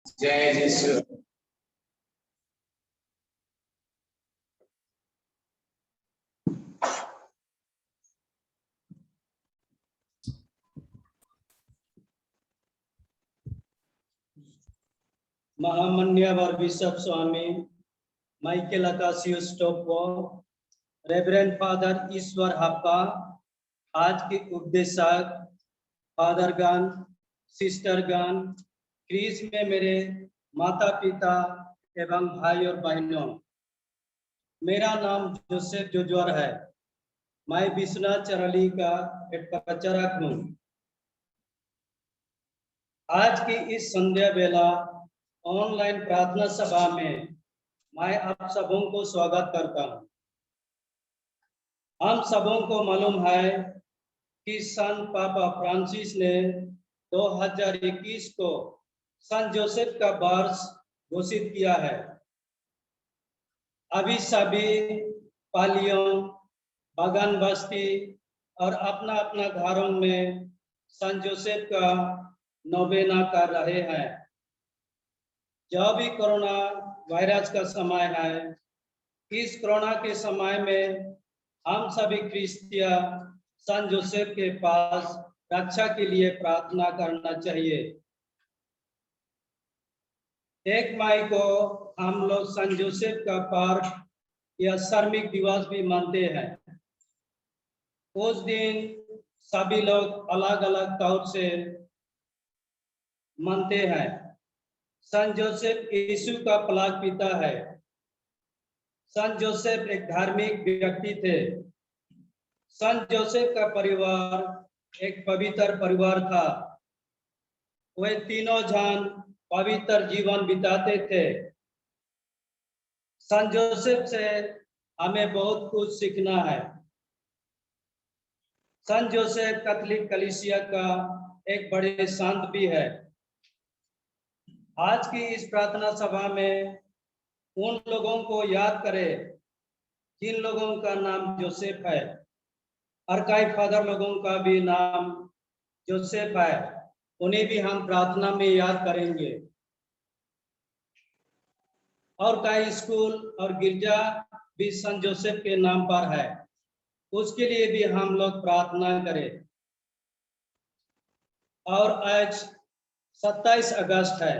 जय यीशु। महामान्यवर बिशप स्वामी Michael अकासियुस Toppo, reverend father ईश्वर हप्पा, आज के उपदेशक फादरगण, सिस्टरगण, क्रीज में मेरे माता पिता एवं भाई और बहनों, मेरा नाम जोसेफ जोजवर है। मैं विश्वनाथ चरली का एक प्रचारक हूँ। आज की इस संध्या बेला ऑनलाइन प्रार्थना सभा में मैं आप सबों को स्वागत करता हूँ। हम सबों को मालूम है कि संत पापा फ्रांसिस ने 2021 को संत जोसेफ का वर्ष घोषित किया है। अभी सभी पालियों, बागान बस्ती और अपना अपना घरों में संत जोसेफ का नोवेना कर रहे हैं। जब भी कोरोना वायरस का समय है, इस कोरोना के समय में हम सभी क्रिश्चियन संत जोसेफ के पास रक्षा के लिए प्रार्थना करना चाहिए। 1 मई को हम लोग संत जोसेफ का पर्व या श्रमिक दिवस भी मानते हैं। उस दिन सभी लोग अलग अलग तौर से मानते हैं। संत जोसेफ यीशु का पलाग पिता है। संत जोसेफ एक धार्मिक व्यक्ति थे। संत जोसेफ का परिवार एक पवित्र परिवार था। वे तीनों जन पवित्र जीवन बिताते थे। संत जोसेफ से हमें बहुत कुछ सीखना है। संत जोसेफ कैथोलिक कलीसिया का एक बड़े संत भी है। आज की इस प्रार्थना सभा में उन लोगों को याद करें जिन लोगों का नाम जोसेफ है। आर्काइव फादर लोगों का भी नाम जोसेफ है, उन्हें भी हम प्रार्थना में याद करेंगे। और कई स्कूल और गिरजा भी संत जोसेफ के नाम पर है, उसके लिए भी हम लोग प्रार्थना करें। और आज 27 अगस्त है।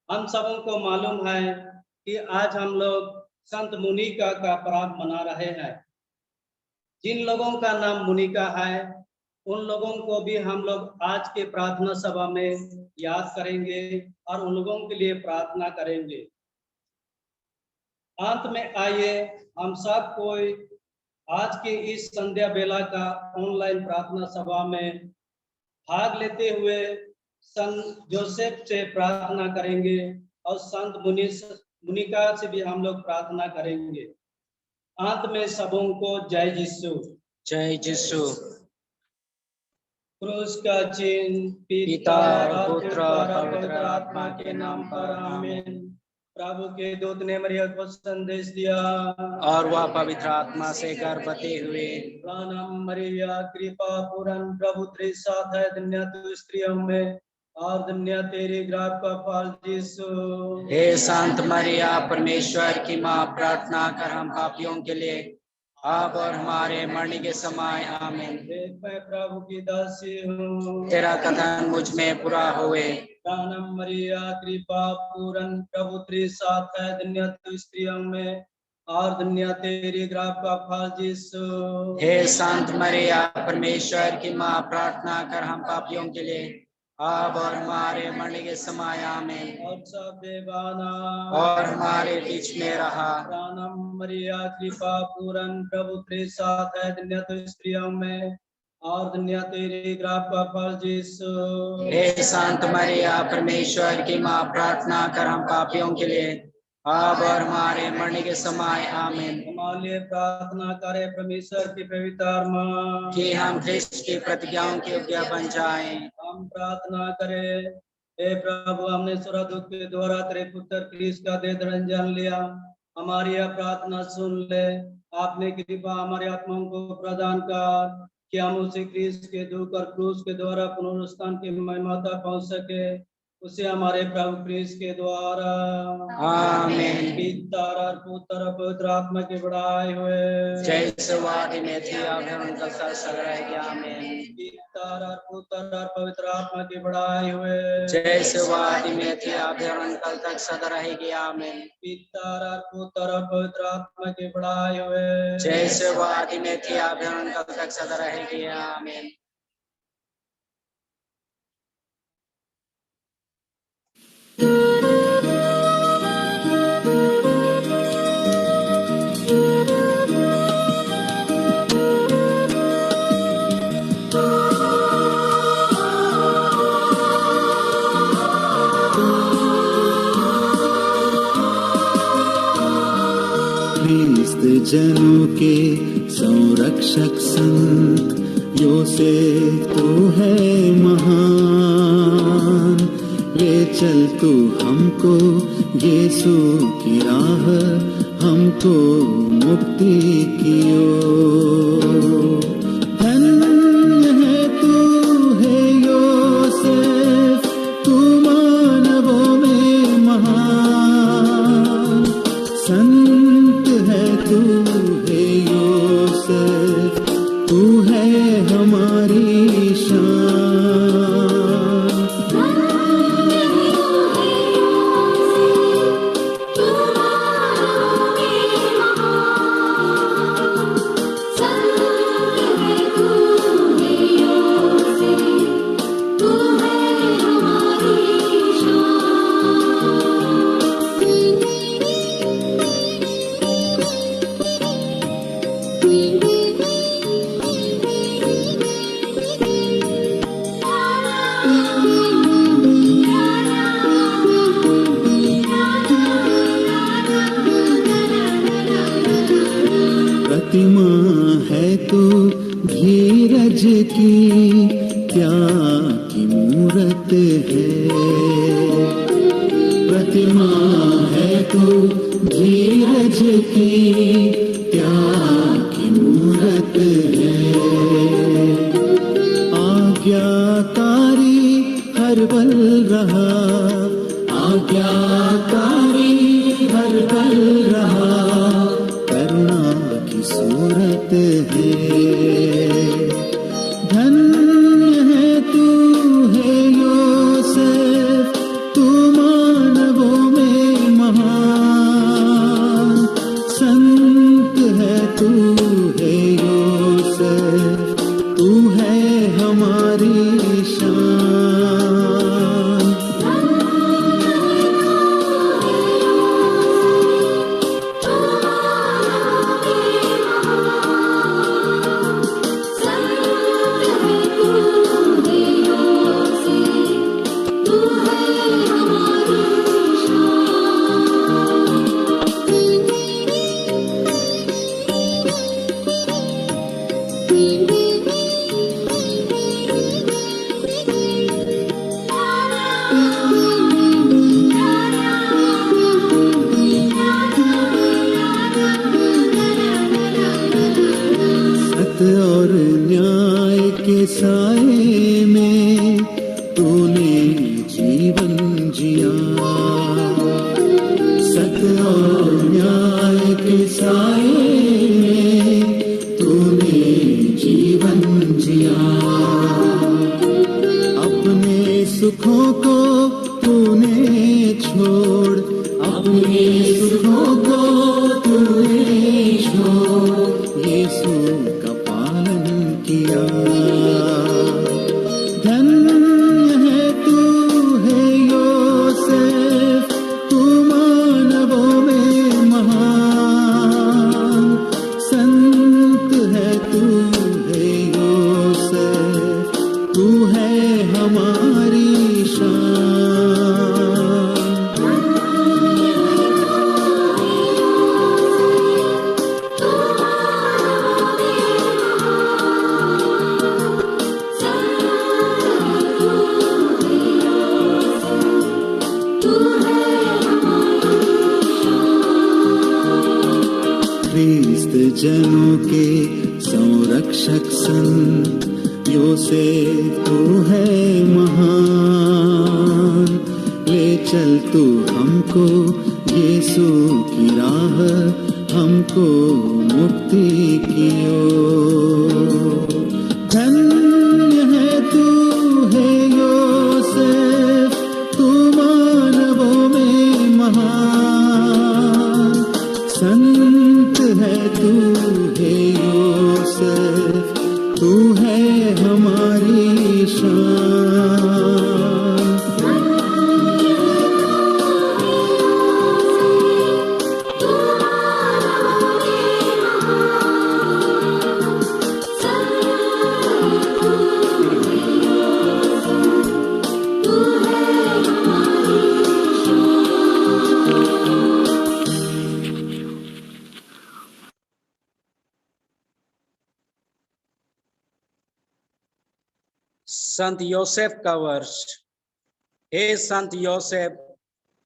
हम सबों को मालूम है कि आज हम लोग संत मुनिका का पर्व मना रहे हैं। जिन लोगों का नाम मुनिका है, उन लोगों को भी हम लोग आज के प्रार्थना सभा में याद करेंगे और उन लोगों के लिए प्रार्थना करेंगे। अंत में आइए हम सब कोई आज के इस संध्या बेला का ऑनलाइन प्रार्थना सभा में भाग लेते हुए संत जोसेफ से प्रार्थना करेंगे और संत मुनिका से भी हम लोग प्रार्थना करेंगे। अंत में सबों को जय यीशु। जय यीशु। क्रूस का चिन्ह पिता और पुत्र और पवित्र आत्मा के नाम पर आमीन। प्रभु के दूत ने मरियम को संदेश दिया और वह पवित्र आत्मा से गर्भवती हुई। प्रणाम मरिया, कृपा पूर्ण प्रभु तेरे साथ है, धन्य तू स्त्रियों में और धन्य तेरे गर्भ का फल यीशु। हे संत मरिया, परमेश्वर की माँ, प्रार्थना कर हम पापियों के लिए अब और हमारे मरने के समय आमीन। मैं प्रभु की दासी हूँ, तेरा कथन मुझ में पूरा होए। प्रणाम मरिया, कृपा पूर्ण प्रभु तेरे साथ है, धन्य तू स्त्रियों में और धन्य तेरे गर्भ का फल यीशु। हे संत मरिया, परमेश्वर की माँ, प्रार्थना कर हम पापियों के लिए अब और हमारे मरने के समय आमीन। और सब देवाना और हमारे बीच में रहा। प्रणाम मरिया, कृपा पूर्ण प्रभु तेरे साथ है, धन्य तू स्त्रियों में और धन्य तेरे गर्भ का फल यीशु। हे संत मरिया, परमेश्वर की माँ, प्रार्थना कर हम पापियों के लिए अब और हमारे मरने के समय आमीन। हमारे लिए प्रार्थना करे परमेश्वर की पवित्र माँ कि हम ख्रिस्त की प्रतिज्ञाओं के योग्य बन जाएं। हम प्रार्थना करें। हे प्रभु, हमने स्वर्गदूत के द्वारा तेरे पुत्र क्रिस्त का दे दर्शन लिया, हमारी यह प्रार्थना सुन ले। आपने कृपा हमारे आत्माओं को प्रदान कर कि हम उसी क्रिस्त के दुख और क्रूस के द्वारा पुनरुत्थान की महिमा तक पहुंच सके। उसे हमारे प्रभु क्रिस्त के द्वारा आमीन। पिता और पुत्र और पवित्र आत्मा की बड़ाई हुए। जैसे वादी में थी अब उनका सर रहेगी। आमीन। पिता और पुत्र और पवित्र आत्मा की बड़ाई हुए। जैसे वादी में थी अब उनका तक सदा रहेगी। आमीन। पिता और पुत्र और पवित्र आत्मा की बड़ाई हुए। जैसे वादी में थी अब उनका तक सदा रहेगी। आमीन। ख्रिस्त जनों के संरक्षक संत योसेफ तू है महान। ले चल तू हमको यीशु की राह, हमको मुक्ति की ओर। धन्य है तू है योसेफ, तू मानवों में महान। संत है तू है योसेफ, तू है हमारी शान। प्रतिमा है तू धीरज की, क्या की मूरत है। प्रतिमा है तू धीरज की, क्या की मूरत है। आज्ञाकारी हर पल रहा, आज्ञाकारी हर पल रहा, करुणा की सूरत है। धन्य है तू है योसेफ, तू मानवों में महान। संत है तू है योसेफ, तू है हमारी शान। और न्याय के साए में तूने जीवन जिया। सत्य और न्याय के साए में तूने जीवन जिया। अपने सुखों को तूने छोड़, अपने सुखों को तूने छोड़, यीशु का पालन किया। धन्य है तू है योसेफ, तू मानवों में महान। संत है तू है योसेफ, तू है हमारी शान। ख्रिस्त जनों के संरक्षक संत योसेफ तू है महान। ले चल तू हमको यीशु की राह, हमको मुक्ति की ओर। धन्य है तू है योसेफ, तू मानवों में महान। संत है तू है योसेफ, तू है हमारी शान। संत योसेफ का वर्ष। हे संत योसेफ,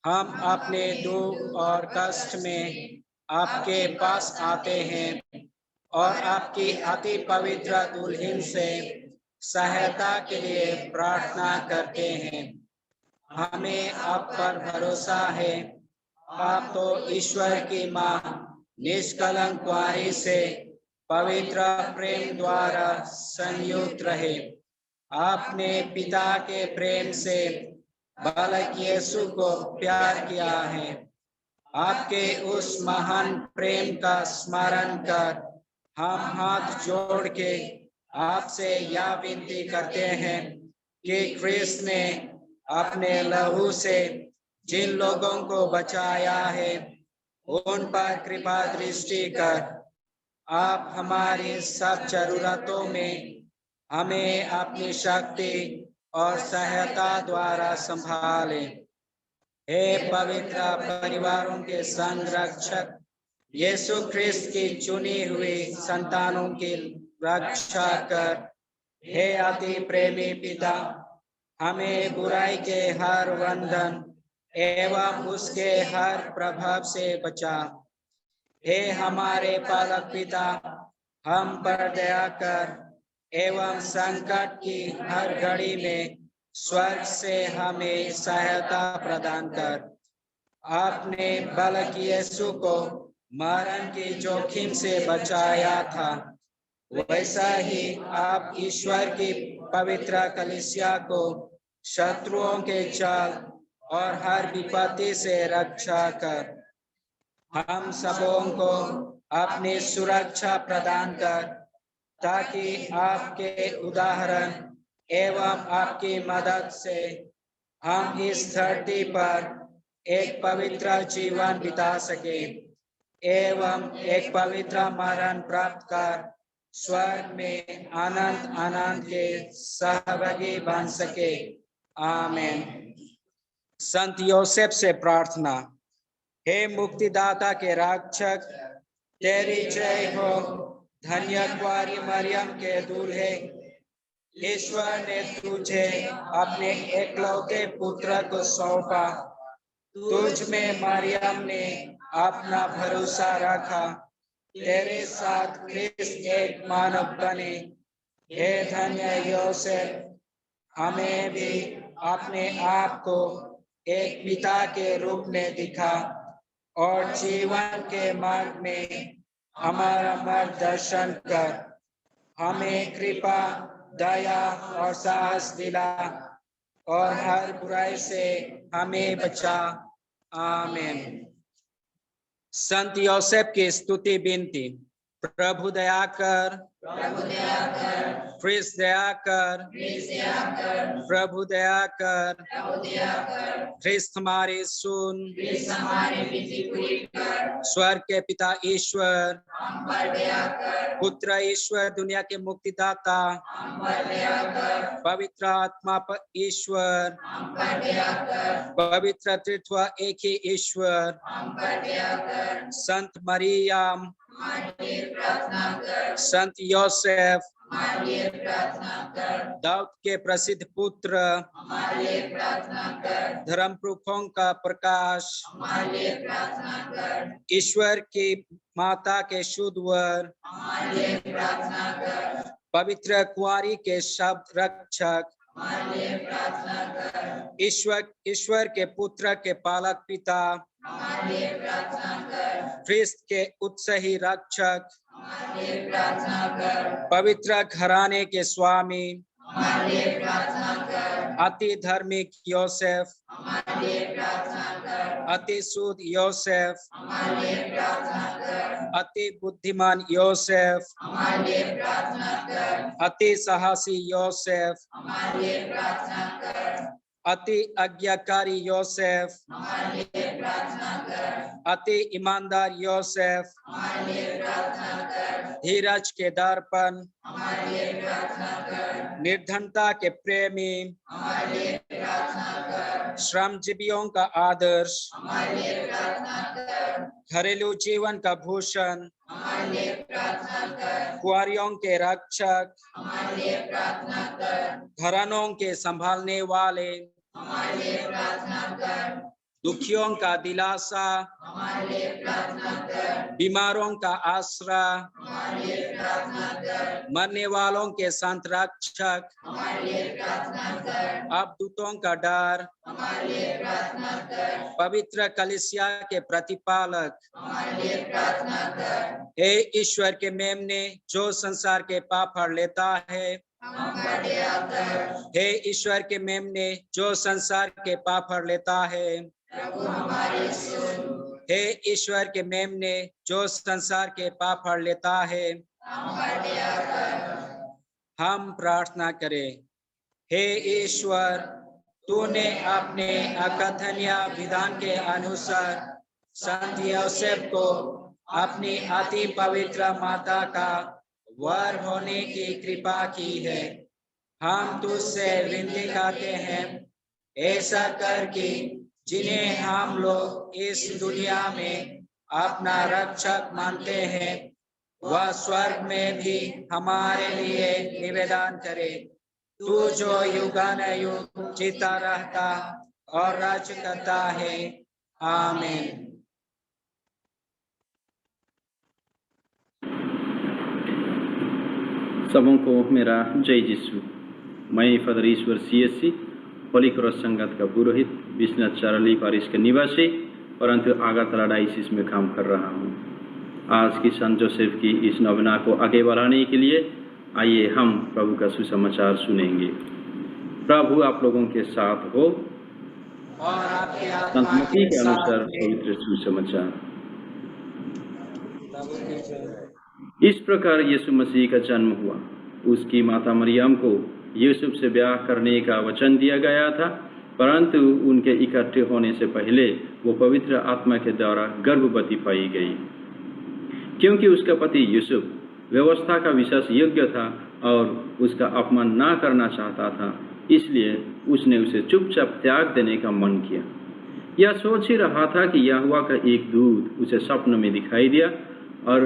हम अपने दुख और कष्ट में आपके पास आते हैं और आपकी अति पवित्र दुल्हन से सहायता के लिए प्रार्थना करते हैं। हमें आप पर भरोसा है। आप तो ईश्वर की मां निष्कलंक कुंवारी से पवित्र प्रेम द्वारा संयुक्त रहे। आपने पिता के प्रेम से बालक यीशु को प्यार किया है। आपके उस महान प्रेम का स्मरण कर हम हाथ जोड़ के आपसे यह विनती करते हैं कि ख्रिस्त ने अपने लहू से जिन लोगों को बचाया है उन पर कृपा दृष्टि कर आप हमारी सब जरूरतों में हमें अपनी शक्ति और सहायता द्वारा संभाले। हे पवित्र परिवारों के संरक्षक, यीशु ख्रिस्त की चुनी हुई संतानों की रक्षा कर। हे अति प्रेमी पिता, हमें बुराई के हर बंधन एवं उसके हर प्रभाव से बचा। हे हमारे पालक पिता, हम पर दया कर एवं संकट की हर घड़ी में स्वर्ग से हमें सहायता प्रदान कर। आपने बालक यीशु को मरण के जोखिम से बचाया था, वैसा ही आप ईश्वर की पवित्र कलीसिया को शत्रुओं के जाल और हर विपत्ति से रक्षा कर। हम सबों को अपनी सुरक्षा प्रदान कर ताकि आपके उदाहरण एवं आपकी मदद से हम इस धरती पर एक पवित्र जीवन बिता सके एवं एक पवित्र मरण प्राप्त कर स्वर्ग में अनंत आनंद के सहभागी बन सके। आमीन। संत योसेफ से प्रार्थना। हे मुक्तिदाता के रक्षक, तेरी जय हो। धन्य कुंवारी मरियम के दूल्हे, ईश्वर ने तुझे अपने एकलौते पुत्र को सौंपा। तुझ में मरियम ने अपना भरोसा रखा। तेरे साथ ख्रिस्त एक मानव बने। हे धन्य योसेफ, हमें भी अपने आप को एक पिता के रूप में दिखा और जीवन के मार्ग में हमारा मार्गदर्शन कर। हमें कृपा, दया और साहस दिला और हर बुराई से हमें बचा। आमीन। संत योसेफ की स्तुति विनती। प्रभु दया कर, ख्रिस्त दया कर, प्रभु दया कर, ख्रिस्त हमारे सुन, स्वर्ग के पिता ईश्वर, पुत्र ईश्वर, दुनिया के मुक्तिदाता, पवित्र आत्मा पर ईश्वर, पवित्र तृत्व एक ही ईश्वर, संत मरियम, संत योसेफ, दाऊद के प्रसिद्ध पुत्र, धर्म पुरुषों का प्रकाश, ईश्वर की माता के शुद्ध वर, पवित्र कुंवारी के शब्द रक्षक, ईश्वर के पुत्र के पालक पिता, ख्रिस्त के उत्साही रक्षक, पवित्र घराने के स्वामी, अति धार्मिक योसेफ, अति शुद्ध योसेफ, अति बुद्धिमान योसेफ, अति साहसी योसेफ, अति आज्ञाकारी योसेफ, अति ईमानदार योसेफ, धीरज के दर्पण, निर्धनता के प्रेमी, श्रमजीवियों का आदर्श, घरेलू जीवन का भूषण, कुंवारियों के रक्षक, घरानों के संभालने वाले, दुखियों का दिलासा, बीमारों का आसरा, मरने वालों के संत रक्षक, अवधूतों का डर, पवित्र कलीसिया के प्रतिपालक, हे ईश्वर के मेमने जो संसार के पाप हर लेता है, हे ईश्वर के मेमने जो संसार के पाप हर लेता है, हे ईश्वर के मेमने जो संसार के पाप हर लेता है, हम प्रार्थना करें। हे ईश्वर, तूने अपने अकथनीय विधान के अनुसार संत योसेफ को अपनी अति पवित्र माता का वर होने की कृपा की है। हम तुझसे विनती करते हैं, ऐसा कर कि जिन्हें हम लोग इस दुनिया में अपना रक्षक मानते हैं, वह स्वर्ग में भी हमारे लिए निवेदन करे। तू जो युगानुयुग जीता रहता और राज्य करता है। आमीन। सबों को मेरा जय यीशु। मैं फादर ईश्वर सीएससी होली क्रॉस संगत का पुरोहित, विश्वनाथ चारली पारिश का निवासी, परंतु आगरतला डायसिस में काम कर रहा हूँ। आज की संत जोसेफ की इस नवना को आगे बढ़ाने के लिए आइए हम प्रभु का सुसमाचार सुनेंगे। प्रभु आप लोगों के साथ हो और आपके संत मत्ती के अनुसार पवित्र सुसमाचार। इस प्रकार यीशु मसीह का जन्म हुआ। उसकी माता मरियम को यूसुफ से ब्याह करने का वचन दिया गया था, परंतु उनके इकट्ठे होने से पहले वो पवित्र आत्मा के द्वारा गर्भवती पाई गई। क्योंकि उसका पति यूसुफ व्यवस्था का विशेष योग्य था और उसका अपमान ना करना चाहता था, इसलिए उसने उसे चुपचाप त्याग देने का मन किया। यह सोच ही रहा था कि यहोवा का एक दूत उसे स्वप्न में दिखाई दिया और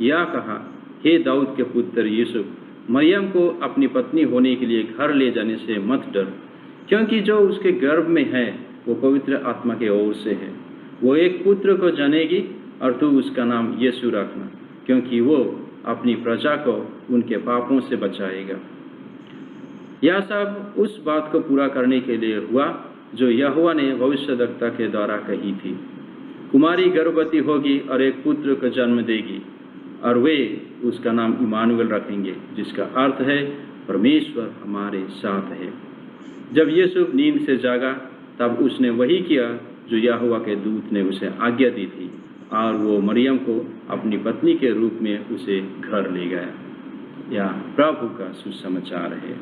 यह कहा, हे दाऊद के पुत्र यूसुफ, मरियम को अपनी पत्नी होने के लिए घर ले जाने से मत डर, क्योंकि जो उसके गर्भ में है वो पवित्र आत्मा के ओर से है। वो एक पुत्र को जनेगी और तू उसका नाम यीशु रखना, क्योंकि वो अपनी प्रजा को उनके पापों से बचाएगा। यह सब उस बात को पूरा करने के लिए हुआ जो यहोवा ने भविष्यद्वक्ता के द्वारा कही थी। कुमारी गर्भवती होगी और एक पुत्र को जन्म देगी और वे उसका नाम इमानुएल रखेंगे, जिसका अर्थ है परमेश्वर हमारे साथ है। जब यूसुफ नींद से जागा तब उसने वही किया जो यहोवा के दूत ने उसे आज्ञा दी थी और वो मरियम को अपनी पत्नी के रूप में उसे घर ले गया। यह प्रभु का सुसमाचार है।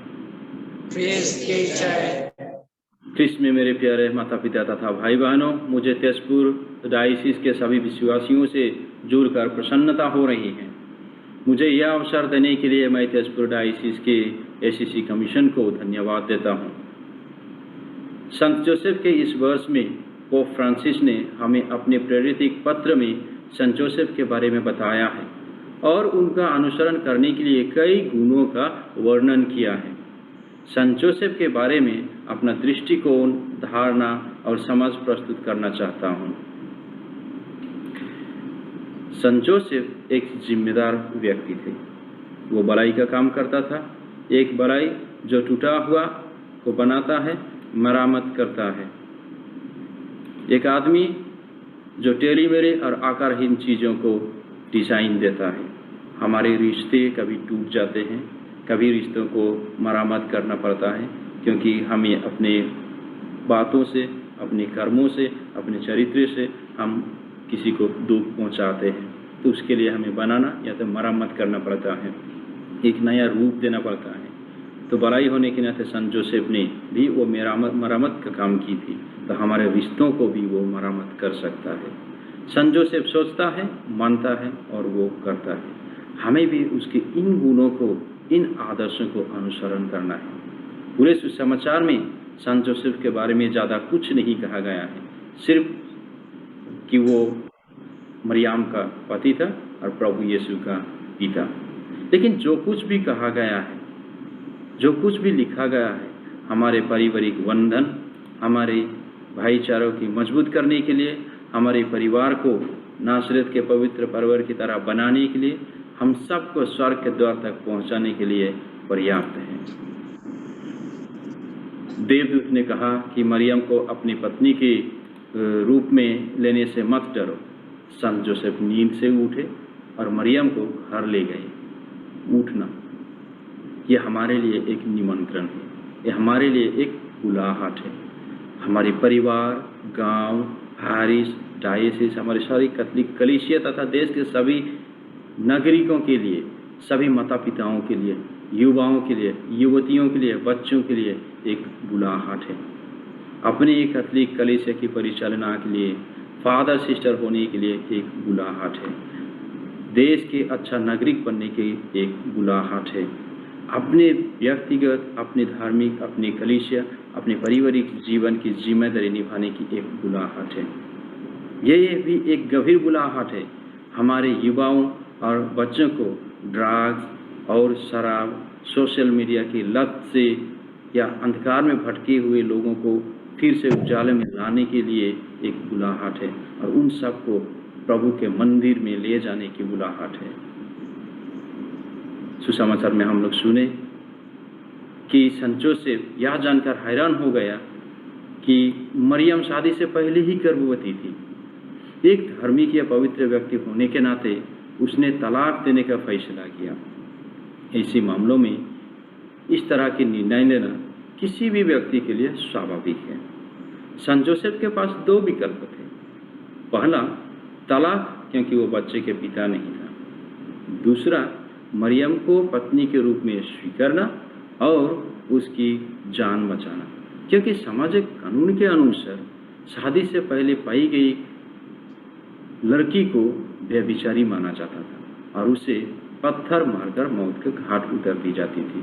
ख्रिस्त में मेरे प्यारे माता पिता तथा भाई बहनों, मुझे तेजपुर डायसिस के सभी विश्वासियों से जुड़कर प्रसन्नता हो रही है। मुझे यह अवसर देने के लिए मैं तेजपुर डायसिस के एसीसी कमीशन को धन्यवाद देता हूँ। संत जोसेफ के इस वर्ष में पोप फ्रांसिस ने हमें अपने प्रेरित पत्र में संत जोसेफ के बारे में बताया है और उनका अनुसरण करने के लिए कई गुणों का वर्णन किया है। संत जोसेफ के बारे में अपना दृष्टिकोण, धारणा और समझ प्रस्तुत करना चाहता हूँ। संत जोसेफ एक जिम्मेदार व्यक्ति थे। वो भलाई का काम करता था, एक भलाई जो टूटा हुआ को बनाता है, मरामत करता है। एक आदमी जो टेढ़ी-मेढ़ी और आकारहीन चीज़ों को डिज़ाइन देता है। हमारे रिश्ते कभी टूट जाते हैं, कभी रिश्तों को मरामत करना पड़ता है, क्योंकि हमें अपने बातों से, अपने कर्मों से, अपने चरित्र से हम किसी को दुख पहुंचाते हैं। तो उसके लिए हमें बनाना या तो मरम्मत करना पड़ता है, एक नया रूप देना पड़ता है। तो बड़ाई होने के नाते संत जोसेफ ने भी वो मरम्मत का काम की थी, तो हमारे रिश्तों को भी वो मरम्मत कर सकता है। संत जोसेफ सोचता है, मानता है और वो करता है। हमें भी उसके इन गुणों को, इन आदर्शों को अनुसरण करना है। पूरे सुसमाचार में संत जोसेफ के बारे में ज़्यादा कुछ नहीं कहा गया है, सिर्फ कि वो मरियम का पति था और प्रभु यीशु का पिता। लेकिन जो कुछ भी कहा गया है, जो कुछ भी लिखा गया है, हमारे पारिवारिक बंधन, हमारे भाईचारों की मजबूत करने के लिए, हमारे परिवार को नासरत के पवित्र परिवार की तरह बनाने के लिए, हम सबको स्वर्ग के द्वार तक पहुंचाने के लिए पर्याप्त है। देवदूत ने कहा कि मरियम को अपनी पत्नी के रूप में लेने से मत डरो। संत जोसेफ नींद से उठे और मरियम को घर ले गए। उठना ये हमारे लिए एक निमंत्रण है, ये हमारे लिए एक बुलाहट है। हमारे परिवार, गांव, हारिस, डायसिस, हमारे सारी कैथोलिक कलीसिया तथा देश के सभी नागरिकों के लिए, सभी माता पिताओं के लिए, युवाओं के लिए, युवतियों के लिए, बच्चों के लिए एक बुलाहट है। अपने कैथोलिक कलीसिया की परिचालना के लिए, फादर सिस्टर होने के लिए एक बुलाहट है। देश के अच्छा नागरिक बनने की एक बुलाहट है। अपने व्यक्तिगत, अपने धार्मिक, अपने कलीसिया, अपने पारिवारिक जीवन की जिम्मेदारी निभाने की एक बुलाहट है। ये भी एक गंभीर बुलाहट है। हमारे युवाओं और बच्चों को ड्रग्स और शराब, सोशल मीडिया की लत से या अंधकार में भटके हुए लोगों को फिर से उजाले में लाने के लिए एक बुलाहट है, और उन सबको प्रभु के मंदिर में ले जाने की बुलाहट है। सुसमाचार में हम लोग सुने कि संत जोसेफ यह जानकर हैरान हो गया कि मरियम शादी से पहले ही गर्भवती थी। एक धार्मिक या पवित्र व्यक्ति होने के नाते उसने तलाक देने का फैसला किया। ऐसे मामलों में इस तरह के निर्णय लेना किसी भी व्यक्ति के लिए स्वाभाविक है। संत जोसेफ के पास दो विकल्प थे। पहला, तलाक, क्योंकि वो बच्चे के पिता नहीं था। दूसरा, मरियम को पत्नी के रूप में स्वीकारना और उसकी जान बचाना, क्योंकि सामाजिक कानून के अनुसार शादी से पहले पाई गई लड़की को व्यभिचारी माना जाता था और उसे पत्थर मारकर मौत के घाट उतर दी जाती थी।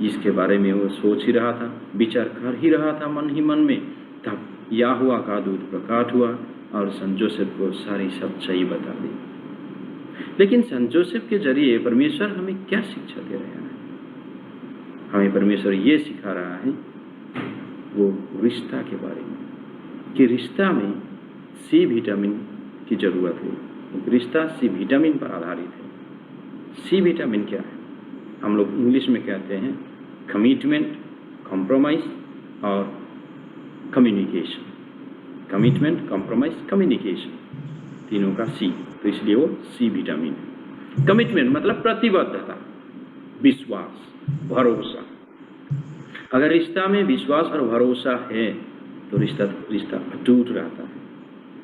इसके बारे में वो सोच ही रहा था, विचार कर ही रहा था मन ही मन में, तब याहुआ का दूत प्रकट हुआ और संत जोसेफ को सारी सच्चाई बता दी। लेकिन संत जोसेफ के जरिए परमेश्वर हमें क्या शिक्षा दे रहा है? हमें परमेश्वर ये सिखा रहा है वो रिश्ता के बारे में, कि रिश्ता में सी विटामिन की जरूरत है। रिश्ता सी विटामिन पर आधारित है। सी विटामिन क्या है? हम लोग इंग्लिश में कहते हैं कमिटमेंट, कॉम्प्रोमाइज और कम्युनिकेशन। कमिटमेंट, कॉम्प्रोमाइज, कम्युनिकेशन, तीनों का सी, तो इसलिए वो सी विटामिन है। कमिटमेंट मतलब प्रतिबद्धता, विश्वास, भरोसा। अगर रिश्ता में विश्वास और भरोसा है तो रिश्ता अटूट रहता है।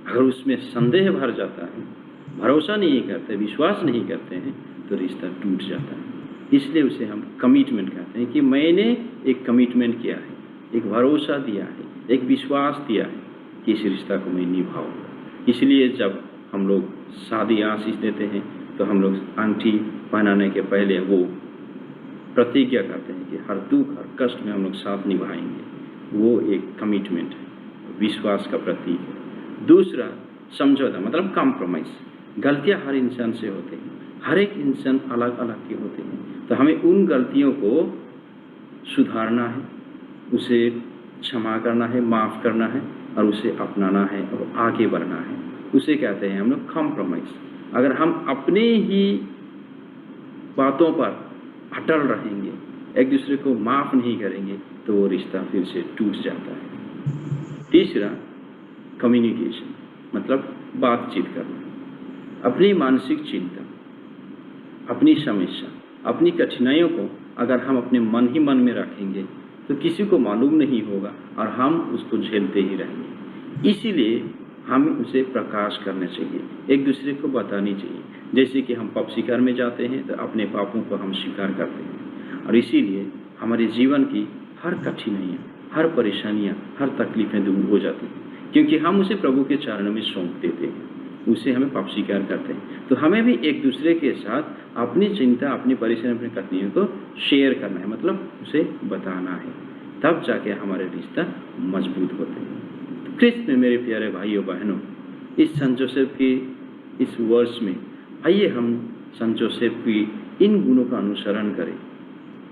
अगर उसमें संदेह भर जाता है, भरोसा नहीं करते, विश्वास नहीं करते हैं, तो रिश्ता टूट जाता है। इसलिए उसे हम कमिटमेंट कहते हैं कि मैंने एक कमिटमेंट किया है, एक भरोसा दिया है, एक विश्वास दिया है कि इस रिश्ता को मैं निभाऊंगा। इसलिए जब हम लोग शादी आशीष देते हैं तो हम लोग अंगूठी पहनाने के पहले वो प्रतिज्ञा करते हैं कि हर दुख, हर कष्ट में हम लोग साथ निभाएंगे। वो एक कमिटमेंट है, विश्वास का प्रतीक है। दूसरा, समझौता मतलब कॉम्प्रोमाइज। गलतियां हर इंसान से होते हैं, हर एक इंसान अलग अलग के होते हैं, तो हमें उन गलतियों को सुधारना है, उसे क्षमा करना है, माफ़ करना है और उसे अपनाना है और आगे बढ़ना है। उसे कहते हैं हम लोग कॉम्प्रोमाइज़। अगर हम अपने ही बातों पर अटल रहेंगे, एक दूसरे को माफ़ नहीं करेंगे तो वो रिश्ता फिर से टूट जाता है। तीसरा, कम्युनिकेशन मतलब बातचीत करना। अपनी मानसिक चिंता, अपनी समस्या, अपनी कठिनाइयों को अगर हम अपने मन ही मन में रखेंगे तो किसी को मालूम नहीं होगा और हम उसको झेलते ही रहेंगे। इसीलिए हमें उसे प्रकाश करना चाहिए, एक दूसरे को बतानी चाहिए। जैसे कि हम पाप स्वीकार में जाते हैं तो अपने पापों को हम स्वीकार करते हैं, और इसीलिए हमारे जीवन की हर कठिनाइयाँ, हर परेशानियाँ, हर तकलीफ़ें दूर हो जाती हैं, क्योंकि हम उसे प्रभु के चरणों में सौंप देते हैं, उसे हमें पाप स्वीकार करते हैं। तो हमें भी एक दूसरे के साथ अपनी चिंता, अपनी परेशानी, अपनी कठिनाइयों को शेयर करना है, मतलब उसे बताना है, तब जाके हमारे रिश्ता मजबूत होते हैं। तो क्रिस्त में मेरे प्यारे भाइयों बहनों, इस संत जोसेफ की इस वर्ष में आइए हम संत जोसेफ की इन गुणों का अनुसरण करें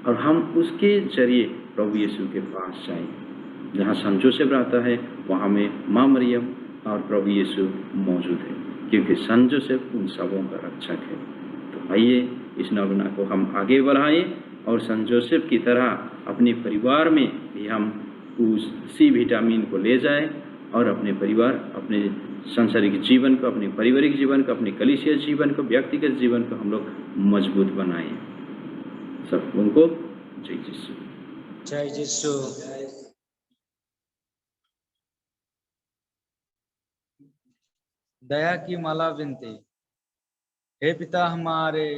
और हम उसके जरिए प्रभु यीशु के पास जाएं। जहाँ संत जोसेफ रहता है वहाँ में माँ मरियम और प्रभु यीशु मौजूद है, क्योंकि संत जोसेफ उन सबों का रक्षक है। तो आइए इस नवना को हम आगे बढ़ाएं और संत जोसेफ की तरह अपने परिवार में भी हम उस सी विटामिन को ले जाएं और अपने परिवार, अपने सांसारिक जीवन को, अपने पारिवारिक जीवन को, अपने कलीसिया जीवन को, व्यक्तिगत जीवन को हम लोग मजबूत बनाएं। सब उनको जय यीशु। जय यीशु। दया की माला विनती। हे पिता हमारे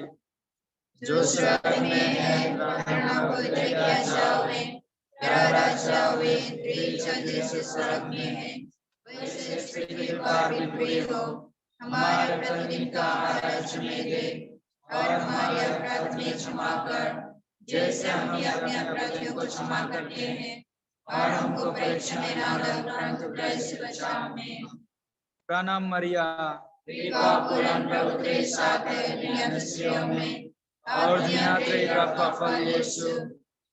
जो स्वर्ग में है, तेरा नाम पूज्य किया जावे, तेरा राज्य आवे, तेरी इच्छा जैसे स्वर्ग में है वैसे पृथ्वी पर भी पूरी हो। हमारे प्रतिदिन का आहार आज हमें दे और हमारे अपराध में क्षमा कर, जैसे हम भी अपने अपराधियों को क्षमा करते हैं, और हमको परीक्षा में न डाल परंतु बुराई से बचा। आमीन। प्रणाम मरिया, कृपा पूर्ण प्रभु तेरे साथ है, दुनिया की स्त्रियों में और दुनिया का फल यीशु।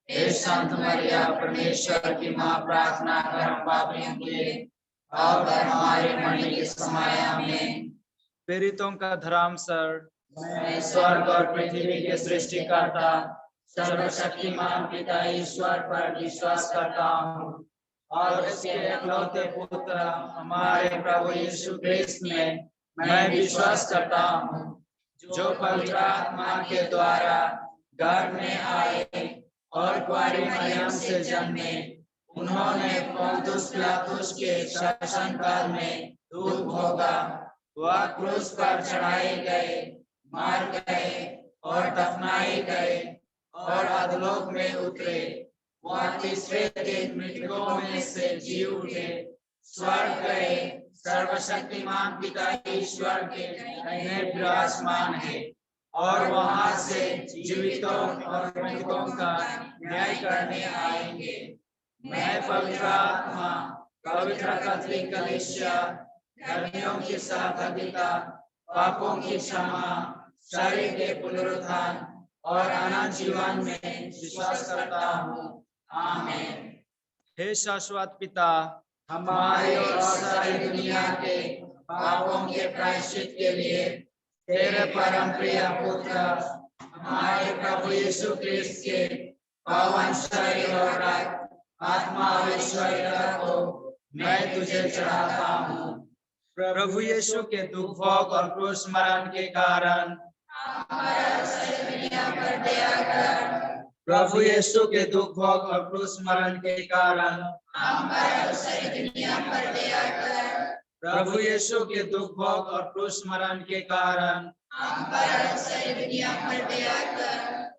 हे संत मरिया, परमेश्वर की माँ, प्रार्थना कर हम पापियों के लिए और हमारे मरने के समय। आमीन। प्रेरितों का धर्म सर, मैं स्वर्ग और पृथ्वी के सृष्टिकर्ता सर्वशक्तिमान पिता ईश्वर पर विश्वास करता हूँ और उसके एकलौते पुत्र हमारे प्रभु यीशु क्रिस्त में मैं विश्वास करता हूँ, जो पवित्र आत्मा के द्वारा गर्भ में आए और कुंवारी मरियम से जन्मे। उन्होंने पोंतुस पिलातुस के शासन काल में दुख भोगा, वह क्रूस पर चढ़ाए गए, मार गए और दफनाए गए और अधोलोक में उतरे। वह तीसरे दिन मृतकों में से जी उठे, स्वर्ग गए, सर्वशक्तिमान पिता ईश्वर के दाहिने विराजमान है और वहां से जीवितों और मृतकों का न्याय करने आएंगे। मैं पवित्र आत्मा, पवित्र कैथोलिक कलीसिया, धर्मियों की सहभागिता, पापों की क्षमा, शरीर के पुनरुत्थान और अनंत जीवन में विश्वास करता हूँ। आमीन। हे शाश्वत पिता, हमारे और सारी दुनिया के पापों के प्रायश्चित के लिए तेरे परम प्रिय पुत्र हमारे प्रभु यीशु क्रिस्त के पावन शरीर और रक्त, आत्मा और ईश्वरीयता को मैं तुझे चढ़ाता हूँ। प्रभु यीशु के दुख भोग और क्रूस मरण के कारण प्रभु यीशु के दुख भोग और क्रूस मरण के कारण प्रभु यीशु के दुख भोग और क्रूस मरण के कारण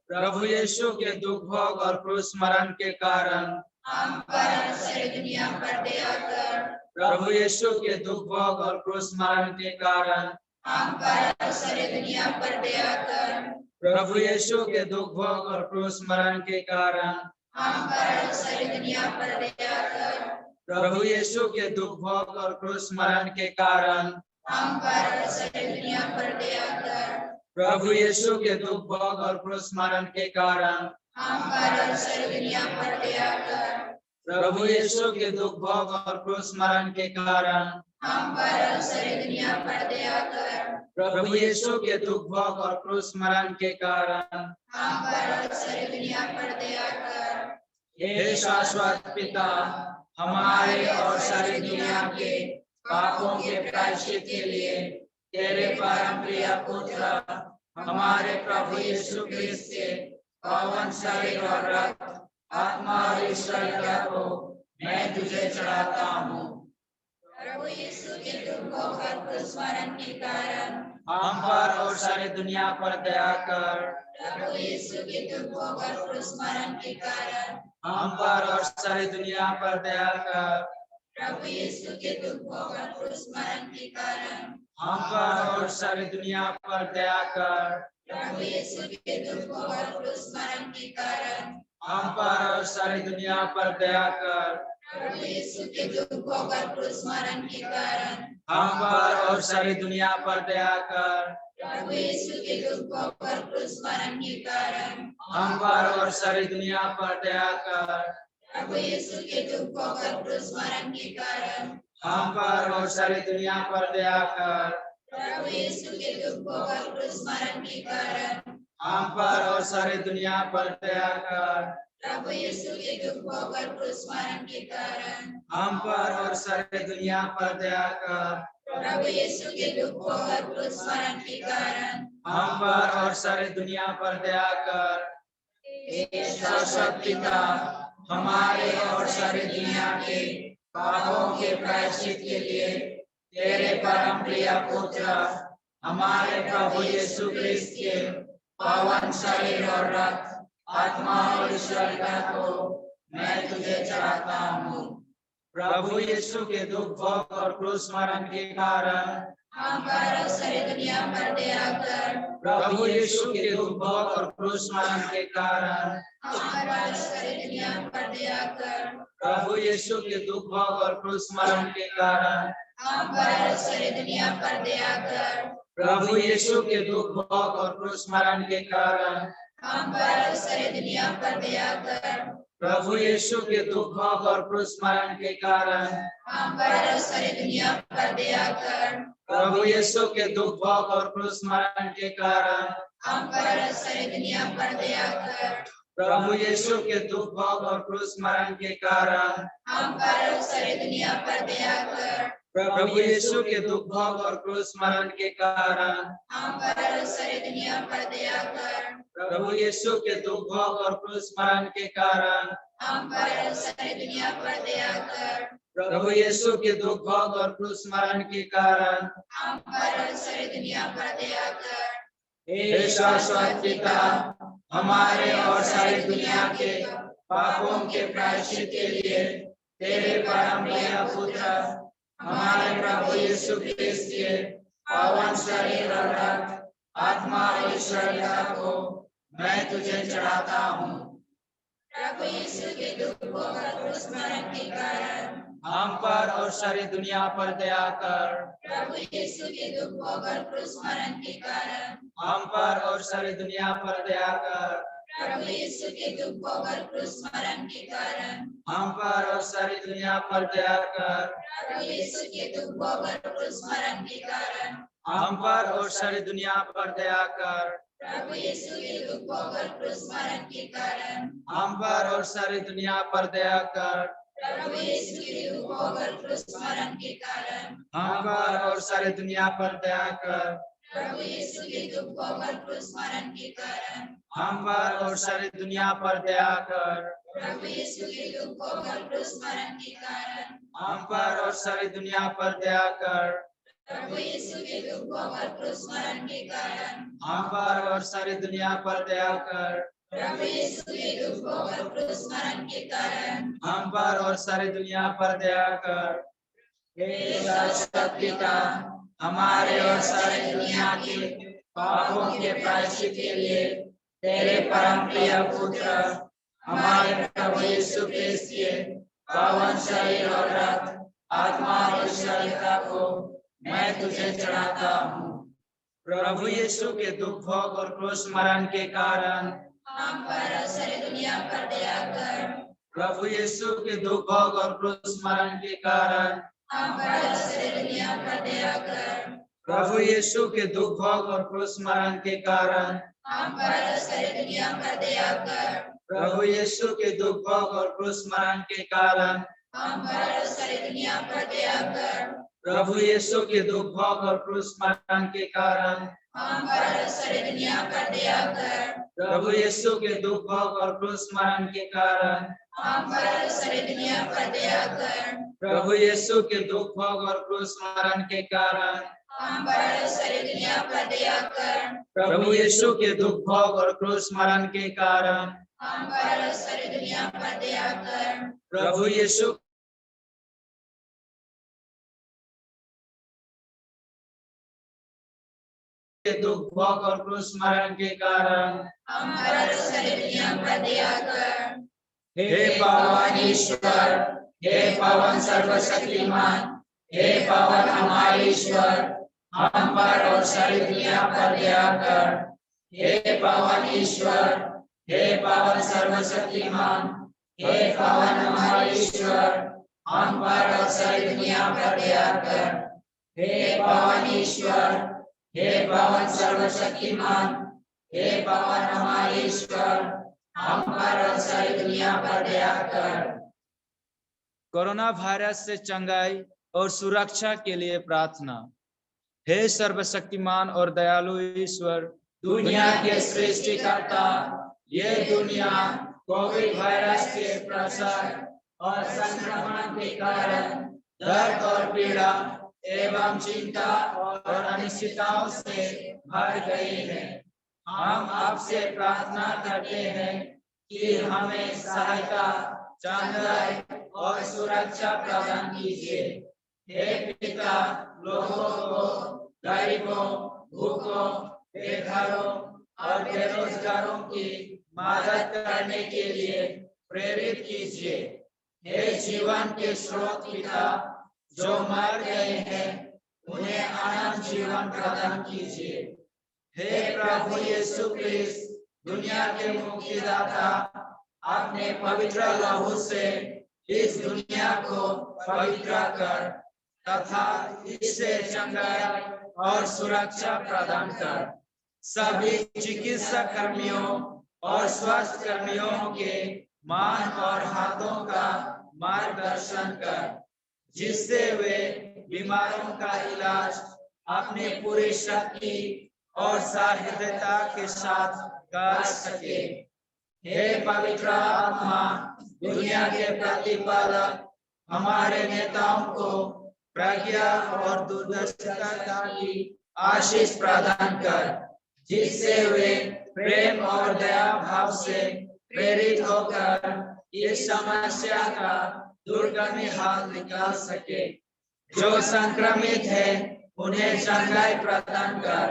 प्रभु यीशु के दुख भोग और क्रूस मरण के कारण प्रभु यीशु के दुख भोग और क्रूस मरण के कारण प्रभु यीशु के दुख भोग और क्रूस मरण के कारण प्रभु यीशु के दुख भोग और क्रूस मरण के कारण प्रभु यीशु के दुख भोग और क्रूस मरण के कारण प्रभु यीशु के दुख भोग और क्रूस मरण के कारण हम पर और सारी दुनिया पर दया कर। प्रभु यीशु के दुख भोग और क्रूस मरण के कारण हम पर और सारी दुनिया पर दया कर। हे शाश्वत पिता, हमारे और सारी दुनिया के पापों के प्रायश्चित के लिए तेरे परम प्रिय पुत्र हमारे प्रभु यीशु क्रिस्त के पावन शरीर और रक्त, आत्मा और ईश्वरीयता को मैं तुझे चढ़ाता हूँ। प्रभु यीशु के दुख और क्रूस मरण के कारण हम पर और सारी दुनिया पर दया कर। प्रभु यीशु के दुख और क्रूस मरण के कारण हम पर और सारी दुनिया पर दया कर। प्रभु यीशु के दुख और क्रूस मरण के कारण हम पर और सारी दुनिया पर दया कर। प्रभु यीशु के दुख और क्रूस मरण के कारण हम पर और सारी दुनिया पर दया कर। प्रभु यीशु के दुख और क्रूस मरण के कारण हम पर और सारी दुनिया पर दया कर। प्रभु यीशु के दुख और क्रूस मरण के कारण हम पर और सारी दुनिया पर दया कर। प्रभु यीशु के दुख और क्रूस मरण के कारण हम पर और सारी दुनिया पर दया कर। प्रभु यीशु के दुख और क्रूस मरण के कारण हम पर और सारी दुनिया पर दया कर। प्रभु यीशु के दुख और क्रूस मरण के कारण हम पर और सारी दुनिया पर दया कर। प्रभु यीशु के दुख और क्रूस मरण के कारण हम पर और सारी दुनिया पर दया कर। हे शाश्वत पिता, हमारे और सारी दुनिया के पापों के प्रायश्चित के लिए तेरे परम प्रिय पुत्र हमारे प्रभु यीशु क्रिस्त के पावन शरीर और रक्त, आत्मा और ईश्वरीयता को मैं तुझे चढ़ाता हूँ। प्रभु यीशु के दुख भोग और क्रूस मरण के कारण हम पर और सारी दुनिया पर दया कर। प्रभु यीशु के दुख भोग और क्रूस मरण के कारण हम पर और सारी दुनिया पर दया कर। प्रभु यीशु के दुख भोग और क्रूस मरण के कारण हम पर और सारी दुनिया पर दया कर। प्रभु यीशु के दुख भोग और क्रूस मरण के कारण हम पर और सारी दुनिया पर दया कर। प्रभु यीशु के दुख भोग और क्रूस मरण के कारण हम पर और सारी दुनिया पर दया कर। प्रभु यीशु के दुख भोग और क्रूस मरण के कारण हम पर और सारी दुनिया पर दया कर। प्रभु यीशु के दुख भोग और क्रूस मरण के कारण हम पर और सारी दुनिया पर दया कर। प्रभु यीशु के दुख भोग और क्रूस मरण के कारण हम पर और सारी दुनिया पर दया कर। प्रभु यीशु के दुख भोग और क्रूस मरण के कारण हम पर और सारी दुनिया पर दया कर। प्रभु यीशु के दुख भोग और क्रूस मरण के कारण हम पर और सारी दुनिया पर दया कर। हे शाश्वत पिता, हमारे और सारी दुनिया के पापों के प्रायश्चित के लिए तेरे परम प्रिय पुत्र हमारे प्रभु यीशु क्रिस्त के पावन शरीर और रक्त, आत्मा और ईश्वरीयता को मैं तुझे चढ़ाता हूँ। प्रभु यीशु के दुख और क्रूस मरण के कारण हम पर और सारी दुनिया पर दया कर। प्रभु यीशु के दुख और क्रूस मरण के कारण हम पर और सारी दुनिया पर दया कर। प्रभु यीशु के दुख और क्रूस मरण के कारण हम पर और सारी दुनिया पर दया कर। प्रभु यीशु के दुख और क्रूस मरण के कारण हम पर और सारी दुनिया पर दया कर। प्रभु यीशु के दुख और क्रूस मरण के कारण हम पर और सारी दुनिया पर दया कर। प्रभु यीशु के दुख और क्रूस मरण के कारण हम पर और सारी दुनिया पर दया कर। प्रभु यीशु के दुख और क्रूस मरण के कारण हम पर और सारी दुनिया पर दया कर। प्रभु यीशु के दुख और क्रूस मरण के कारण हम पर और सारी दुनिया पर दया कर। प्रभु यीशु के दुख और क्रूस मरण के कारण हम पर और सारी दुनिया पर दया कर। प्रभु यीशु के दुख और क्रूस मरण के कारण हम पर और सारी दुनिया पर दया कर। हे शाश्वत पिता, हमारे और सारी दुनिया के पापों के प्रायश्चित के लिए तेरे परम प्रिय पुत्र हमारे प्रभु यीशु क्रिस्त के पावन शरीर और रक्त, आत्मा और ईश्वरीयता को मैं तुझे चढ़ाता हूँ। प्रभु यीशु के दुख भोग और क्रूस मरण के कारण हम पर और सारी दुनिया पर दया कर। प्रभु यीशु के दुख भोग और क्रूस मरण के कारण हम पर सारी दुनिया पर दया कर। प्रभु यीशु के दुख भोग और क्रूस मरण के कारण हम पर सारी दुनिया पर दया कर। प्रभु यीशु के दुख भोग और क्रूस मरण के कारण हम पर सारी दुनिया पर दया कर। प्रभु यीशु के दुख भोग और क्रूस मरण के कारण हम पर सारी दुनिया पर दया कर। प्रभु यीशु के दुख भोग और क्रूस मरण के कारण हम पर सारी दुनिया पर दया कर। प्रभु यीशु के दुख भोग और क्रूस मरण के कारण हम पर सारी दुनिया पर दया कर। प्रभु यीशु के दुख भोग और क्रूस मरण के कारण हम पर सारी दुनिया पर दया कर। प्रभु यीशु के दुख भोग और क्रूस मरण के कारण हम पर सारी दुनिया पर दया कर। हे पावन ईश्वर, हे पावन सर्वशक्तिमान, हे पावन हमारे ईश्वर, हम पर और सारी दुनिया पर दया कर। हे पावन ईश्वर, हे पावन सर्वशक्तिमान, हे पावन हमारे ईश्वर, हम पर और सारी दुनिया पर दया कर। हे पावन ईश्वर, हे पावन सर्वशक्तिमान, हे पावन हमारे ईश्वर, हम पर और सारी दुनिया पर दया कर। कोरोना वायरस से चंगाई और सुरक्षा के लिए प्रार्थना। हे सर्वशक्तिमान और दयालु ईश्वर, दुनिया के सृष्टिकर्ता, ये दुनिया कोविड वायरस के प्रसार और संक्रमण के कारण दर्द और पीड़ा एवं चिंता और अनिश्चितताओं से भर गई है। हम आपसे प्रार्थना करते हैं कि हमें सहायता, चंगाई और सुरक्षा प्रदान कीजिए। हे पिता, लोगों को, गरीबों, भूखों, बेघरों और बेरोजगारों की मदद करने के लिए प्रेरित कीजिए। हे जीवन के स्रोत पिता, जो मर गए हैं उन्हें अनंत जीवन प्रदान कीजिए। हे प्रभु यीशु क्रिस्त, दुनिया के मुक्तिदाता, अपने पवित्र लहू से इस दुनिया को पवित्र कर तथा इससे चंगाई और सुरक्षा प्रदान कर। सभी चिकित्सा कर्मियों और स्वास्थ्य कर्मियों के मान और हाथों का मार्गदर्शन कर, जिससे वे बीमारों का इलाज अपनी पूरी शक्ति और साहित्यता के साथ कर सके। हे पवित्र आत्मा, दुनिया के प्रतिपालक, हमारे नेताओं को प्रज्ञा और दूरदर्शिता की आशीष प्रदान कर, जिससे वे प्रेम और दया भाव से प्रेरित होकर इस समस्या का दुर्गमी हाल निकाल सके। जो संक्रमित है उन्हें चंगाई प्रदान कर,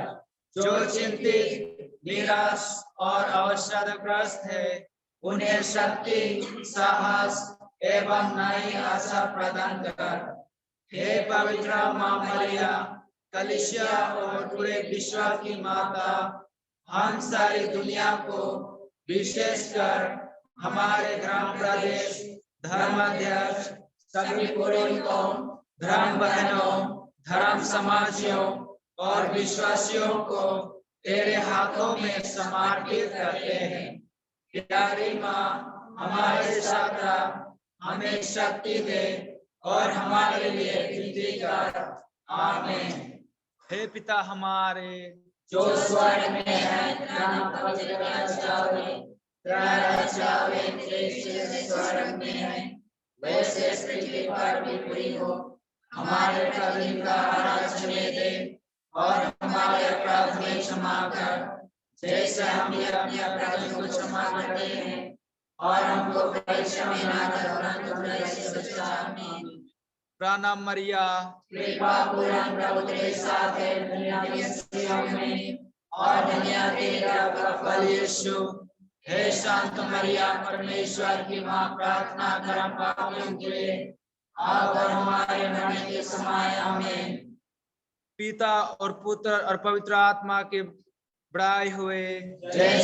जो चिंतित, निराश और अवसादग्रस्त है उन्हें शक्ति, साहस एवं नई आशा प्रदान कर। हे पवित्र मां मरिया, कलीसिया और पूरे विश्व की माता, हम सारी दुनिया को, विशेषकर हमारे ग्राम प्रदेश, धर्माध्यक्ष, सभी पुरोहितों, धर्म बहनों, धर्म समाजियों और विश्वासियों को तेरे हाथों में समर्पित करते हैं। प्यारी माँ, हमारे साथ हमें शक्ति दे और हमारे लिए विनती कर। आमीन। हे पिता हमारे जो स्वर्ग में है, तेरा नाम पवित्र जावे, तेरा राज्य आवे, तेरी इच्छा स्वर्ग में है वैसे पृथ्वी पर भी पूरी हो। हमारे प्रतिदिन का आहार हमें दे और हमारे अपराध में क्षमा कर, जैसे हम भी अपने अपराधियों को क्षमा करते हैं, और हमको परीक्षा में ना कर परंतु बुराई से बचा। आमीन। प्रणाम मरिया, कृपा पूर्ण प्रभु तेरे साथ है, दुनिया की स्त्रियों में और धन्य तेरा फल यीशु। हे शांत मरिया, परमेश्वर की माँ, प्रार्थना कर हम पापियों के लिए अब और हमारे मरने के समय। आमीन। पिता और पुत्र और पवित्र आत्मा के बड़ाई हुए। जय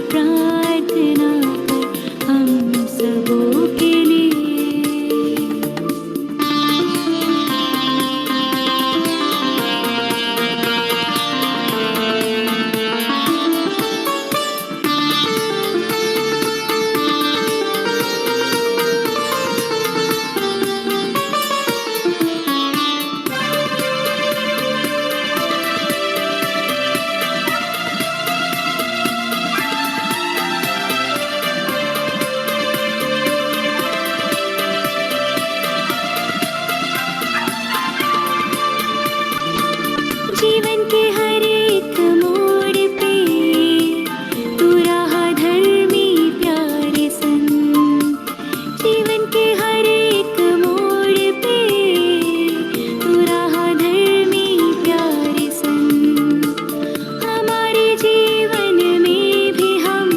प्रार्थना कर हम सबों के लिए। जीवन के हर एक मोड़ पे तू रहा धर्मी प्यारे संग। जीवन के हर एक मोड़ पे तू रहा धर्मी प्यारे संग। हमारे जीवन में भी हम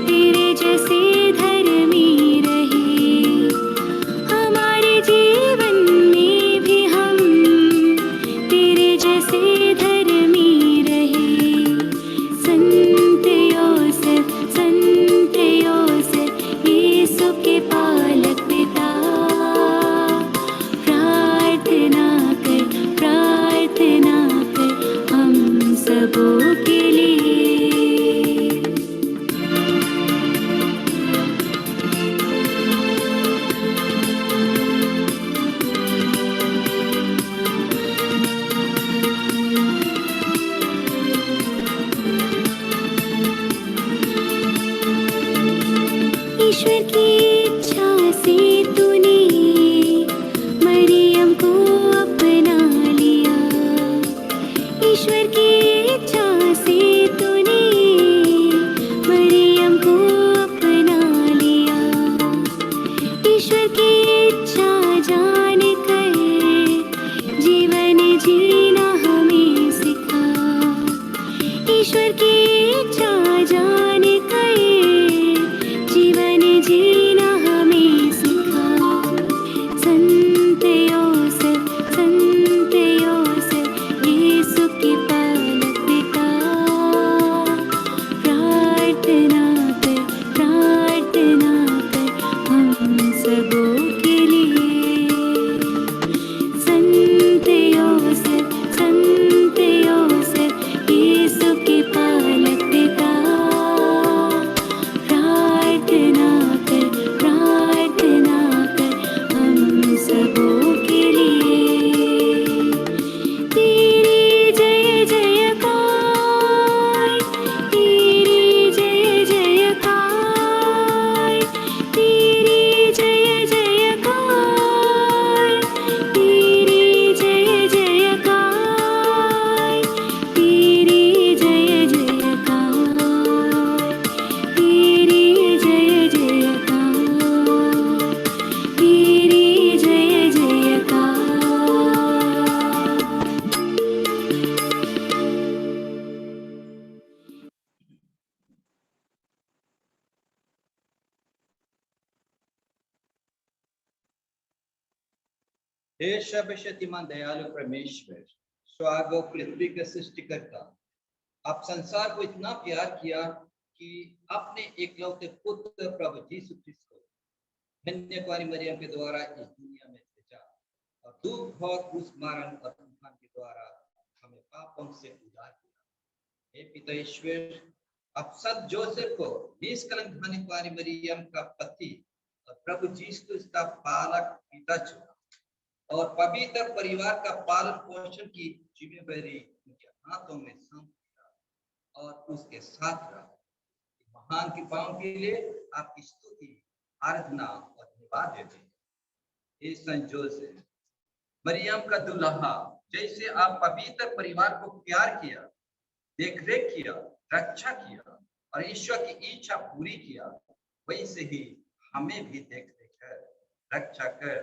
तेरे जैसे धर्मी रहे। हमारे जीवन में भी हम तेरे जैसे धर्मी रहे। संत योसेफ यीशु के पालक पिता, प्रार्थना कर हम सबों के लिए। ईश्वर की इच्छा से तूने मरियम को अपना लिया। ईश्वर की इच्छा से तूने मरियम को अपना लिया। ईश्वर की इच्छा जान कर जीवन जीना हमें सिखा। ईश्वर की इच्छा जान कर जीवन जीना हमें सिखा। संत योसेफ यीशु के पालक पिता, प्रार्थना कर हम सबों के लिए। संत योसेफ यीशु के पालक पिता, प्रार्थना कर हम सबों के लिए। तेरी जय जयकार, तेरी जय जयकार, तेरी जय जयकार, तेरी जय जयकार, तेरी जय जयकार, तेरी जय जयकार, तेरी जय जयकार। हे सर्वशक्तिमान दयालु परमेश्वर, स्वर्ग और पृथ्वी का सृष्टिकर्ता, आप संसार को इतना प्यार किया कि आपने एकलौते पुत्र प्रभु यीशु ख्रिस्त को कन्या मरियम के द्वारा इस दुनिया में भेजा और दुख और क्रूस मरण और पुनरुत्थान के द्वारा हमें पापों से उद्धार किया। हे पिता ईश्वर, आप संत जोसेफ को निष्कलंक कन्या मरियम का पति और प्रभु यीशु का पालक पिता चुना और पवित्र परिवार का पालन पोषण की जिम्मेदारी उनके हाथों में सौंप दिया और उसके साथ रहा। महान कृपाओं के लिए आपकी स्तुति, आराधना और धन्यवाद देते हैं। हे संत जोसेफ, मरियम का दुल्हा, जैसे आप पवित्र परिवार को प्यार किया, देख रेख किया, रक्षा किया और ईश्वर की इच्छा पूरी किया, वैसे ही हमें भी देख रेख कर, रक्षा कर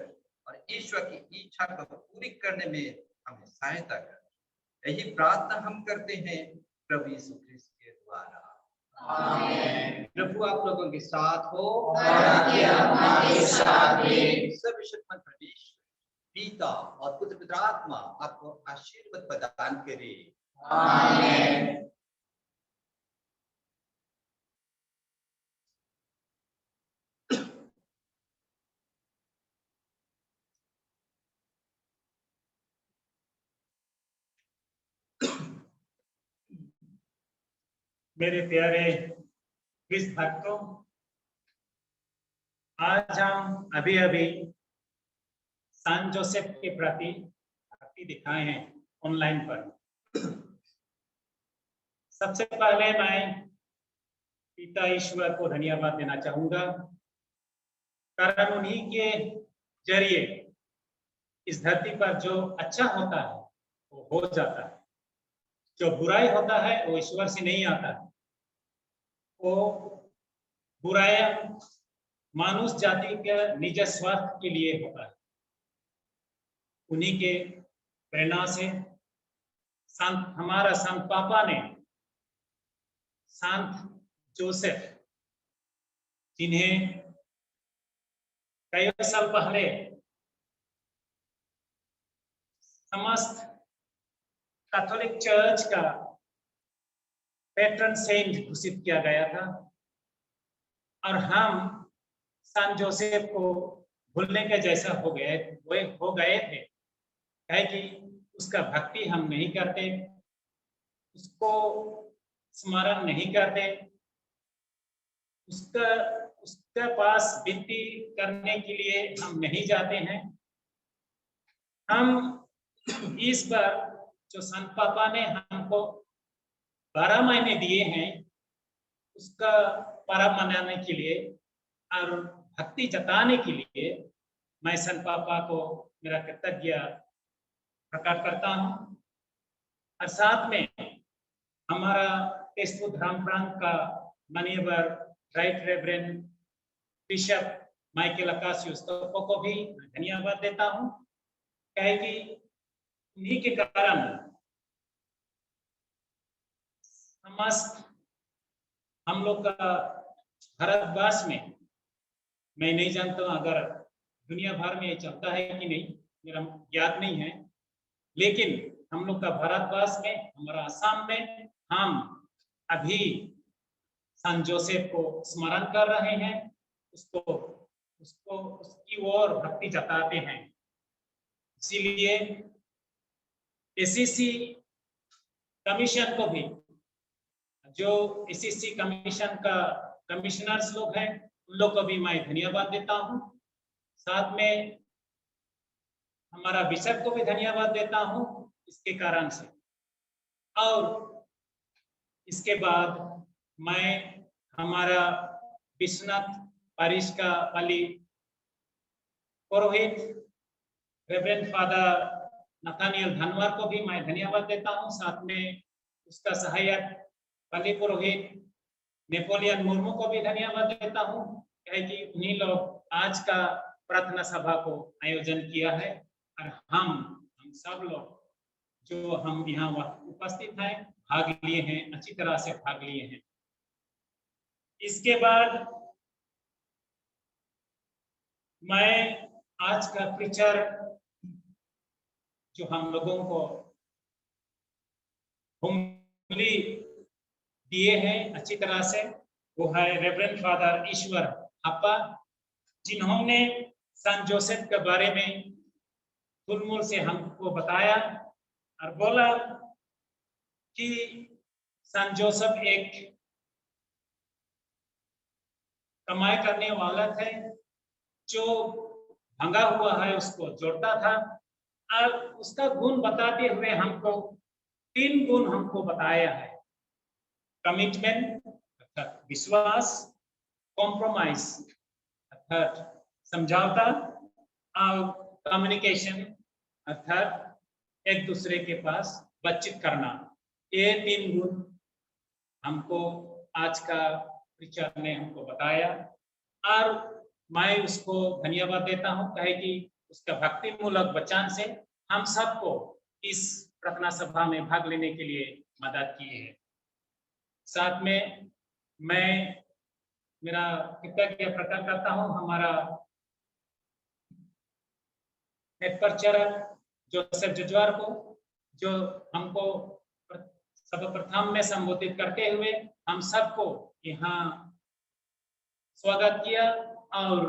और ईश्वर की इच्छा को पूरी करने में हमें सहायता कर। यही प्रार्थना हम करते हैं प्रभु यीशु ख्रिस्त के द्वारा। आमीन। प्रभु आप लोगों के साथ हो और आपके आत्मा के साथ भी। सर्वशक्तिमान परमेश्वर पिता और पुत्र पवित्र आत्मा आपको आशीर्वाद प्रदान करे। आमीन। मेरे प्यारे क्रिस्त भक्तों, आज हम अभी अभी सान जोसेफ के प्रति भक्ति दिखाए हैं ऑनलाइन पर। सबसे पहले मैं पिता ईश्वर को धन्यवाद देना चाहूंगा, कारण उन्हीं के जरिए इस धरती पर जो अच्छा होता है वो हो जाता है, जो बुराई होता है वो ईश्वर से नहीं आता है। वो बुराई मानुष जाति के निज स्वार्थ के लिए होता है। उन्हीं के प्रेरणा से हमारा संत पापा ने संत जोसेफ, जिन्हें कई साल पहले समस्त कैथोलिक चर्च का पैट्रन सेंट घोषित किया गया था, और हम संत जोसेफ को भूलने के जैसा हो गए थे, है कि उसका भक्ति हम नहीं करते, उसको स्मरण नहीं करते, उसके पास विनती करने के लिए हम नहीं जाते हैं। हम इस बार जो संत पापा ने हमको 12 महीने दिए हैं, उसका पर्व मनाने के लिए और भक्ति जताने के लिए मैं संत पापा को मेरा कृतज्ञ प्रकट करता हूँ। और साथ में हमारा टेस्टफुल धर्म प्रांत का माननीय राइट रेवरेंड बिशप माइकल अकासियोस को भी धन्यवाद देता हूँ, कहे कि उन्हीं के कारण समस्त हम लोग का भारतवर्ष में, मैं नहीं जानता हूँ अगर दुनिया भर में ये चलता है कि नहीं, मेरा याद नहीं है, लेकिन हम लोग का भारतवर्ष में, हमारा असम में, हम अभी संत जोसेफ को स्मरण कर रहे हैं, उसकी ओर भक्ति जताते हैं। इसीलिए एसीसी कमीशन को भी, जो एसीसी कमीशन का कमिश्नर्स लोग हैं, उन लोग को भी मैं धन्यवाद देता हूँ। साथ में हमारा बिशप को भी धन्यवाद देता हूँ इसके कारण से। और इसके बाद मैं हमारा विश्वनाथ पारिश का वाली पुरोहित रेवरेंड फादर नथानियल धनवार को भी मैं धन्यवाद देता हूँ। साथ में उसका सहायक वाली पुरोहित नेपोलियन मुर्मू को भी धन्यवाद देता हूँ, कि उन्हीं लोग आज का प्रार्थना सभा को आयोजन किया है, और हम सब लोग जो हम यहाँ उपस्थित हैं भाग लिए हैं, अच्छी तरह से भाग लिए हैं। इसके बाद मैं आज का प्रीचर जो हम लोगों को हुम्बली दिए हैं अच्छी तरह से, वो है रेवरेंड फादर ईश्वर हप्पा, जिन्होंने संत जोसेफ के बारे में थुलमुल से हमको बताया और बोला कि संत जोसेफ एक कमाई करने वाला थे, जो भंगा हुआ है उसको जोड़ता था। और उसका गुण बताते हुए हमको 3 गुण हमको बताया है: कमिटमेंट अर्थात विश्वास, कॉम्प्रोमाइज अर्थात समझौता, और कम्युनिकेशन अर्थात एक दूसरे के पास बातचीत करना। ये 3 गुण हमको आज का प्रीचर ने हमको बताया, और मैं उसको धन्यवाद देता हूँ, कहे कि उसका भक्ति मूलक वचन से हम सबको इस प्रार्थना सभा में भाग लेने के लिए मदद की है। साथ में मैं मेरा कृतज्ञ प्रकट करता हूँ हमारा हेड प्रचारक जोसेफ जजवार को, जो हमको सर्वप्रथम में संबोधित करते हुए हम सबको यहाँ स्वागत किया और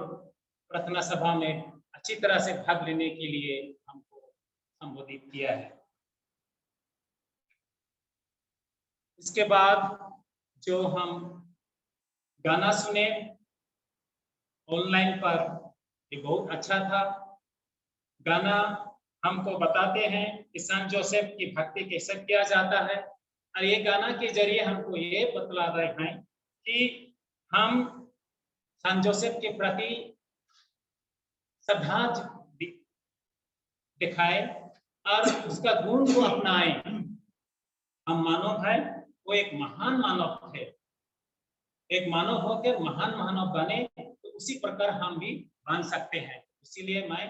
प्रार्थना सभा में अच्छी तरह से भाग लेने के लिए हमको संबोधित किया है। इसके बाद जो हम गाना सुने ऑनलाइन पर, ये बहुत अच्छा था। गाना हमको बताते हैं कि संत जोसेफ की भक्ति कैसे किया जाता है, और ये गाना के जरिए हमको ये बतला रहे हैं कि हम संत जोसेफ के प्रति श्रद्धा दिखाए और उसका गुण को अपनाएं। हम मानव है, वो एक महान मानव थे, एक मानव होकर महान मानव बने, तो उसी प्रकार हम भी बन सकते हैं। इसीलिए मैं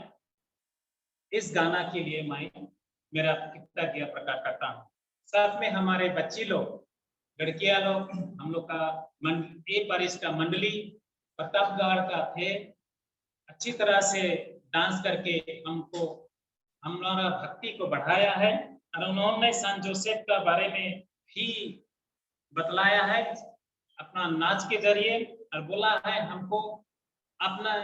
इस गाना के लिए मैं मेरा कृतज्ञता प्रकट करता हूँ। साथ में हमारे बच्ची लोग, लड़कियां लोग, हम लोग का ए परिस का मंडली प्रतापगढ़ का थे, अच्छी तरह से डांस करके हमको हमारा भक्ति को बढ़ाया है, और उन्होंने संत जोसेफ के बारे में भी बतलाया है अपना नाच के जरिए, और बोला है हमको अपना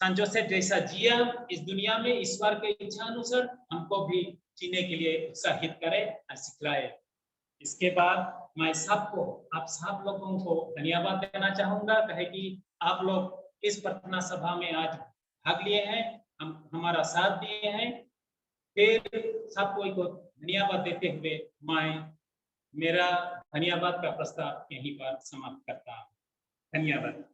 संत जोसेफ जैसा जिया इस दुनिया में ईश्वर के इच्छा अनुसार हमको भी जीने के लिए उत्साहित करे और सिखलाए। इसके बाद मैं सबको, आप सब लोगों को धन्यवाद देना चाहूंगा, कहे कि आप लोग इस प्रार्थना सभा में आज भाग लिए हैं, हमारा साथ दिए हैं। फिर सब कोई को धन्यवाद देते हुए मैं मेरा धन्यवाद का प्रस्ताव यहीं पर समाप्त करता हूँ। धन्यवाद।